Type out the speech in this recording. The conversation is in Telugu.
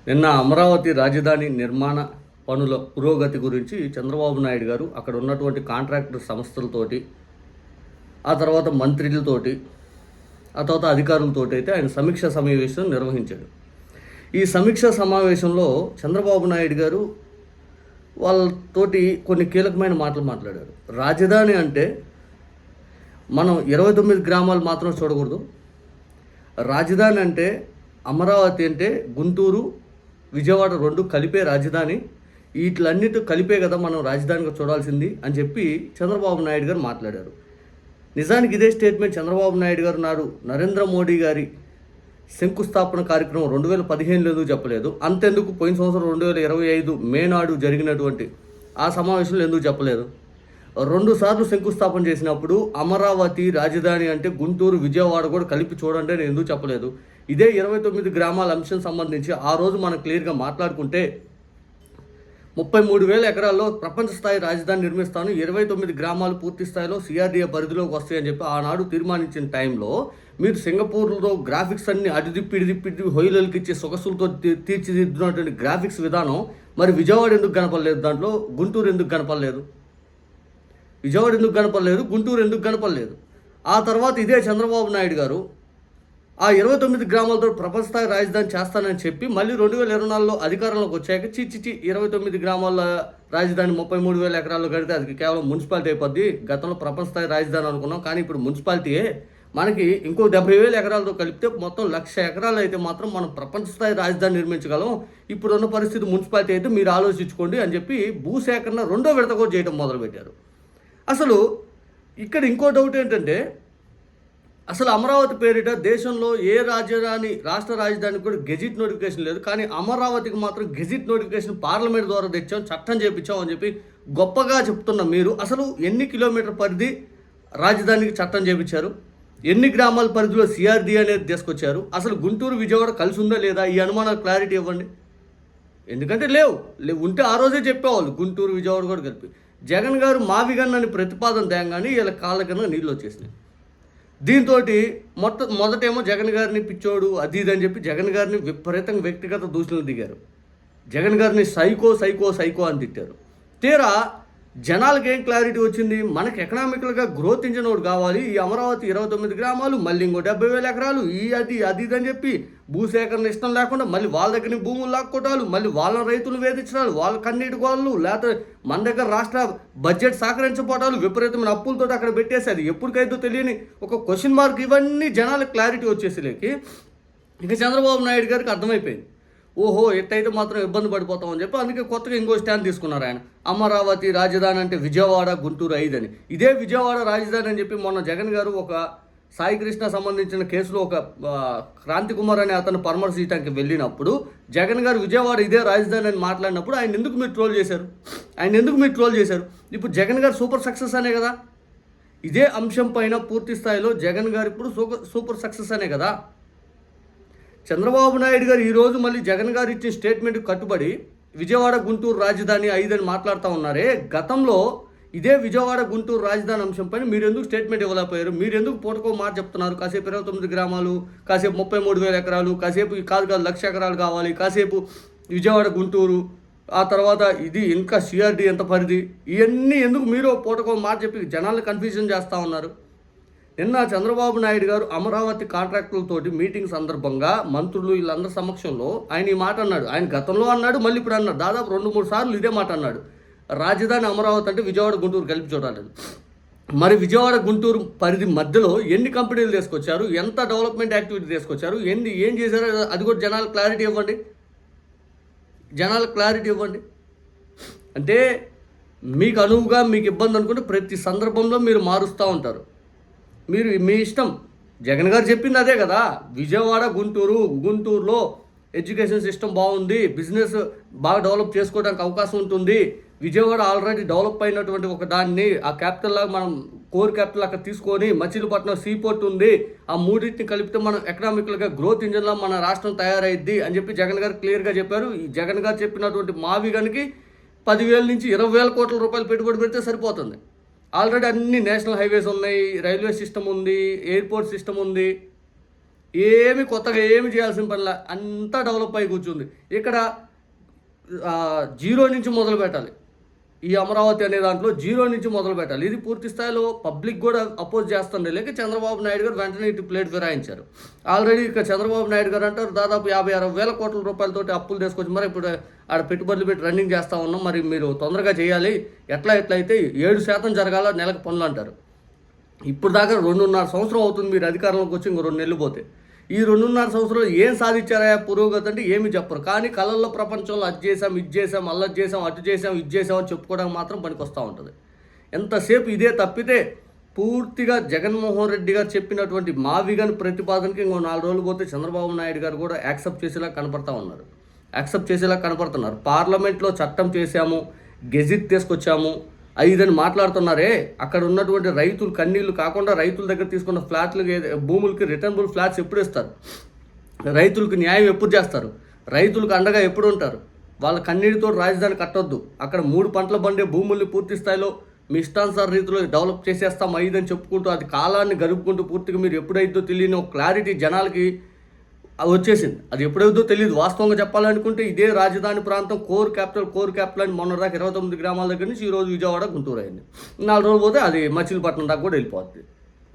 నిన్న అమరావతి రాజధాని నిర్మాణ పనుల పురోగతి గురించి చంద్రబాబు నాయుడు గారు అక్కడ ఉన్నటువంటి కాంట్రాక్టర్ సంస్థలతోటి, ఆ తర్వాత మంత్రులతోటి, ఆ తర్వాత అధికారులతోటి అయితే ఆయన సమీక్ష సమావేశం నిర్వహించాడు. ఈ సమీక్ష సమావేశంలో చంద్రబాబు నాయుడు గారు వాళ్ళతోటి కొన్ని కీలకమైన మాటలు మాట్లాడారు. రాజధాని అంటే మనం 29 గ్రామాలు మాత్రం చూడకూడదు. రాజధాని అంటే అమరావతి అంటే గుంటూరు, విజయవాడ రెండు కలిపే రాజధాని. వీటిలన్నిటి కలిపే కదా మనం రాజధానిగా చూడాల్సింది అని చెప్పి చంద్రబాబు నాయుడు గారు మాట్లాడారు. నిజానికి ఇదే స్టేట్మెంట్ చంద్రబాబు నాయుడు గారు నాడు నరేంద్ర మోడీ గారి శంకుస్థాపన కార్యక్రమం 2015లో ఎందుకు చెప్పలేదు? అంతెందుకు పోయిన సంవత్సరం 2025 మే నాడు జరిగినటువంటి ఆ సమావేశంలో ఎందుకు చెప్పలేదు? 2 సార్లు శంకుస్థాపన చేసినప్పుడు అమరావతి రాజధాని అంటే గుంటూరు, విజయవాడ కూడా కలిపి చూడండి అని ఎందుకు చెప్పలేదు? ఇదే 29 గ్రామాల అంశం సంబంధించి ఆ రోజు మనం క్లియర్గా మాట్లాడుకుంటే 33,000 ఎకరాల్లో ప్రపంచ స్థాయి రాజధాని నిర్మిస్తాను, 29 గ్రామాలు పూర్తి స్థాయిలో సిఆర్డీఏ పరిధిలోకి వస్తాయని చెప్పి ఆనాడు తీర్మానించిన టైంలో మీరు సింగపూర్లో గ్రాఫిక్స్ అన్ని అడిదిప్పి హొయ్యలకి ఇచ్చే సొగసులతో తీర్చిదిద్దున్నటువంటి గ్రాఫిక్స్ విధానం మరి విజయవాడ ఎందుకు కనపడలేదు? దాంట్లో గుంటూరు ఎందుకు కనపడలేదు? విజయవాడ ఎందుకు కనపడలేదు? గుంటూరు ఎందుకు కనపడలేదు? ఆ తర్వాత ఇదే చంద్రబాబు నాయుడు గారు ఆ 29 గ్రామాలతో ప్రపంచ స్థాయి రాజధాని చేస్తానని చెప్పి మళ్ళీ 2024లో అధికారంలోకి వచ్చాక 29 గ్రామాల రాజధాని 33,000 ఎకరాల్లో కడితే అది కేవలం మున్సిపాలిటీ అయిపోద్ది. గతంలో ప్రపంచ స్థాయి రాజధాని అనుకున్నాం, కానీ ఇప్పుడు మున్సిపాలిటీయే. మనకి ఇంకో 70,000 ఎకరాలతో కలిపితే మొత్తం 1,00,000 ఎకరాలు అయితే మాత్రం మనం ప్రపంచ స్థాయి రాజధాని నిర్మించగలం. ఇప్పుడున్న పరిస్థితి మున్సిపాలిటీ అయితే మీరు ఆలోచించుకోండి అని చెప్పి భూసేకరణ 2వ విడత కూడా చేయడం మొదలుపెట్టారు. అసలు ఇక్కడ ఇంకో డౌట్ ఏంటంటే, అసలు అమరావతి పేరిట దేశంలో ఏ రాష్ట్ర రాజధానికి కూడా గెజిట్ నోటిఫికేషన్ లేదు, కానీ అమరావతికి మాత్రం గెజిట్ నోటిఫికేషన్ పార్లమెంట్ ద్వారా తెచ్చాం, చట్టం చేపించాం అని చెప్పి గొప్పగా చెప్తున్న మీరు అసలు ఎన్ని కిలోమీటర్ పరిధి రాజధానికి చట్టం చేపించారు? ఎన్ని గ్రామాల పరిధిలో సిఆర్డీ అనేది తీసుకొచ్చారు? అసలు గుంటూరు, విజయవాడ కలిసి ఉందా లేదా? ఈ అనుమానాలు క్లారిటీ ఇవ్వండి. ఎందుకంటే లేవు ఉంటే ఆ రోజే చెప్పేవాళ్ళు గుంటూరు, విజయవాడ కూడా కలిపి. జగన్ గారు మావిగన్నని ప్రతిపాదన తేగానే వీళ్ళ కాళ్ళ కింద నీళ్ళు వచ్చేసినాయి. దీంతో మొదటేమో జగన్ గారిని పిచ్చోడు అది ఇది అని చెప్పి జగన్ గారిని విపరీతంగా వ్యక్తిగత దూషణలు దిగారు. జగన్ గారిని సైకో సైకో సైకో అని తిట్టారు. తీరా జనాలకి ఏం క్లారిటీ వచ్చింది? మనకి ఎకనామికల్గా గ్రోత్ ఇంజిన్ ఒకటి కావాలి, ఈ అమరావతి 29 గ్రామాలు, మళ్ళీ ఇంకో 70,000 ఎకరాలు, అది ఇది అని చెప్పి భూసేకరణ ఇష్టం లేకుండా మళ్ళీ వాళ్ళ దగ్గర భూములు లాక్కోటాలు, మళ్ళీ వాళ్ళ రైతులు వేధించడాలు, వాళ్ళ కన్నీటి గోళ్ళు, లేకపోతే మన దగ్గర రాష్ట్ర బడ్జెట్ సహకరించపోవటాలు, విపరీతమైన అప్పులతో అక్కడ పెట్టేసేది ఎప్పటికైతే తెలియని ఒక క్వశ్చన్ మార్క్. ఇవన్నీ జనాలకు క్లారిటీ వచ్చేసరికి ఇక చంద్రబాబు నాయుడు గారికి అర్థమైపోయింది, ఓహో ఎట్టయితే మాత్రం ఇబ్బంది పడిపోతామని చెప్పి అందుకే కొత్తగా ఇంకో స్టాండ్ తీసుకున్నారు ఆయన. అమరావతి రాజధాని అంటే విజయవాడ, గుంటూరు 5 అని. ఇదే విజయవాడ రాజధాని అని చెప్పి మొన్న జగన్ గారు ఒక సాయి కృష్ణ సంబంధించిన కేసులో ఒక క్రాంతి కుమార్ అనే అతను పరామర్శించడానికి వెళ్ళినప్పుడు జగన్ గారు విజయవాడ ఇదే రాజధాని అని మాట్లాడినప్పుడు ఆయన ఎందుకు మీరు ట్రోల్ చేశారు? ఇప్పుడు జగన్ గారు సూపర్ సక్సెస్ అనే కదా. ఇదే అంశం పైన పూర్తి స్థాయిలో జగన్ గారు ఇప్పుడు సూపర్ సక్సెస్ అనే కదా. చంద్రబాబు నాయుడు గారు ఈరోజు మళ్ళీ జగన్ గారు ఇచ్చిన స్టేట్మెంట్ కట్టుబడి విజయవాడ, గుంటూరు రాజధాని 5 అని మాట్లాడుతూ ఉన్నారే. గతంలో ఇదే విజయవాడ, గుంటూరు రాజధాని అంశం పైన మీరు ఎందుకు స్టేట్మెంట్ ఇవ్వలేకపోయారు? మీరు ఎందుకు పూటకో మాట చెప్తున్నారు? కాసేపు 29 గ్రామాలు, కాసేపు 33,000 ఎకరాలు, కాసేపు కాదు 1,00,000 ఎకరాలు కావాలి, కాసేపు విజయవాడ, గుంటూరు, ఆ తర్వాత ఇది ఇంకా సిఆర్డీ ఎంత పరిధి, ఇవన్నీ ఎందుకు మీరు పూటకో మాట చెప్పి జనాలను కన్ఫ్యూజన్ చేస్తూ ఉన్నారు? నిన్న చంద్రబాబు నాయుడు గారు అమరావతి కాంట్రాక్టులతోటి మీటింగ్ సందర్భంగా మంత్రులు వీళ్ళందరి సమక్షంలో ఆయన ఈ మాట అన్నాడు. ఆయన గతంలో అన్నాడు, మళ్ళీ ఇప్పుడు అన్నాడు. దాదాపు 2-3 సార్లు ఇదే మాట అన్నాడు. రాజధాని అమరావతి అంటే విజయవాడ, గుంటూరు కలిపి చూడాలి. మరి విజయవాడ, గుంటూరు పరిధి మధ్యలో ఎన్ని కంపెనీలు తీసుకొచ్చారు? ఎంత డెవలప్మెంట్ యాక్టివిటీ తీసుకొచ్చారు? ఏం చేశారో అది కూడా జనాలకు క్లారిటీ ఇవ్వండి. అంటే మీకు అనువుగా మీకు ఇబ్బంది అనుకుంటే ప్రతి సందర్భంలో మీరు మారుస్తూ ఉంటారు. మీరు మీ ఇష్టం. జగన్ గారు చెప్పింది అదే కదా. విజయవాడ, గుంటూరులో ఎడ్యుకేషన్ సిస్టమ్ బాగుంది, బిజినెస్ బాగా డెవలప్ చేసుకోవడానికి అవకాశం ఉంటుంది. విజయవాడ ఆల్రెడీ డెవలప్ అయినటువంటి ఒక దాన్ని ఆ క్యాపిటల్ లాగా మనం కోర్ క్యాపిటల్ అక్కడ తీసుకొని మచిలీపట్నం సీపోర్ట్ ఉంది, ఆ మూడింటిని కలిపితే మనం ఎకనామికల్గా గ్రోత్ ఇంజన్లా మన రాష్ట్రం తయారైద్ది అని చెప్పి జగన్ గారు క్లియర్గా చెప్పారు. ఈ జగన్ గారు చెప్పినటువంటి మావిగనికి 10,000 నుంచి 20,000 కోట్ల రూపాయలు పెట్టుబడి పెడితే సరిపోతుంది. ఆల్రెడీ అన్ని నేషనల్ హైవేస్ ఉన్నాయి, రైల్వే సిస్టమ్ ఉంది, ఎయిర్పోర్ట్ సిస్టమ్ ఉంది. ఏమి కొత్తగా ఏమి చేయాల్సిన పనిలా అంతా డెవలప్ అయి కూర్చుంది. ఇక్కడ జీరో నుంచి మొదలు పెట్టాలి. ఈ అమరావతి అనే దాంట్లో జీరో నుంచి మొదలు పెట్టాలి. ఇది పూర్తి స్థాయిలో పబ్లిక్ కూడా అపోజ్ చేస్తుండే లేక చంద్రబాబు నాయుడు గారు వెంటనే ఇటు ప్లేట్ ఫిరాయించారు. ఆల్రెడీ ఇక చంద్రబాబు నాయుడు గారు అంటారు దాదాపు 50-60 కోట్ల రూపాయలతోటి అప్పులు తీసుకొచ్చి మరి ఇప్పుడు ఆడ పెట్టుబడులు పెట్టి రన్నింగ్ చేస్తూ ఉన్నాం, మరి మీరు తొందరగా చేయాలి, ఎట్లయితే 7% జరగాల నెలకు పనులు అంటారు. ఇప్పుడు దాకా 2.5 సంవత్సరం అవుతుంది మీరు అధికారంలోకి వచ్చి ఇంకో 2 నెలలు పోతే. ఈ 2.5 సంవత్సరాలు ఏం సాధించారా పురోగతి అంటే ఏమి చెప్పరు. కానీ కళల్లో ప్రపంచంలో అది చేసాం, ఇది చేసాం, అల్లది చేసాం, అటు చేసాం, ఇది చేసాం అని చెప్పుకోవడానికి మాత్రం పనికొస్తూ ఉంటుంది. ఎంతసేపు ఇదే తప్పితే పూర్తిగా జగన్మోహన్ రెడ్డి గారు చెప్పినటువంటి మా విగన్ ప్రతిపాదనకి ఇంకో 4 రోజులు పోతే చంద్రబాబు నాయుడు గారు కూడా యాక్సెప్ట్ చేసేలా కనపడుతున్నారు. పార్లమెంట్లో చట్టం చేశాము, గెజిట్ తీసుకొచ్చాము, ఐదని మాట్లాడుతున్నారే. అక్కడ ఉన్నటువంటి రైతులు కన్నీళ్లు కాకుండా రైతుల దగ్గర తీసుకున్న ఫ్లాట్లు భూములకి రిటర్నబుల్ ఫ్లాట్స్ ఎప్పుడు ఇస్తారు, రైతులకు న్యాయం ఎప్పుడు చేస్తారు, రైతులకు అండగా ఎప్పుడు ఉంటారు. వాళ్ళ కన్నీటితో రాజధాని కట్టొద్దు. అక్కడ 3 పంటలు పండే భూముల్ని పూర్తి స్థాయిలో మీ ఇష్టానుసార రీతిలో డెవలప్ చేసేస్తాం ఐదని చెప్పుకుంటూ అది కాలాన్ని గడుపుకుంటూ పూర్తిగా మీరు ఎప్పుడైతే తెలియని ఒక క్లారిటీ జనాలకి వచ్చేసింది. అది ఎప్పుడైతే తెలియదు. వాస్తవంగా చెప్పాలనుకుంటే ఇదే రాజధాని ప్రాంతం కోర్ క్యాపిటల్ అని మొన్నదాకా 29 గ్రామాల దగ్గర నుంచి ఈరోజు విజయవాడ, గుంటూరు అయింది. 4 రోజులు పోతే అది మచిలీపట్నం దాకా కూడా వెళ్ళిపోద్ది.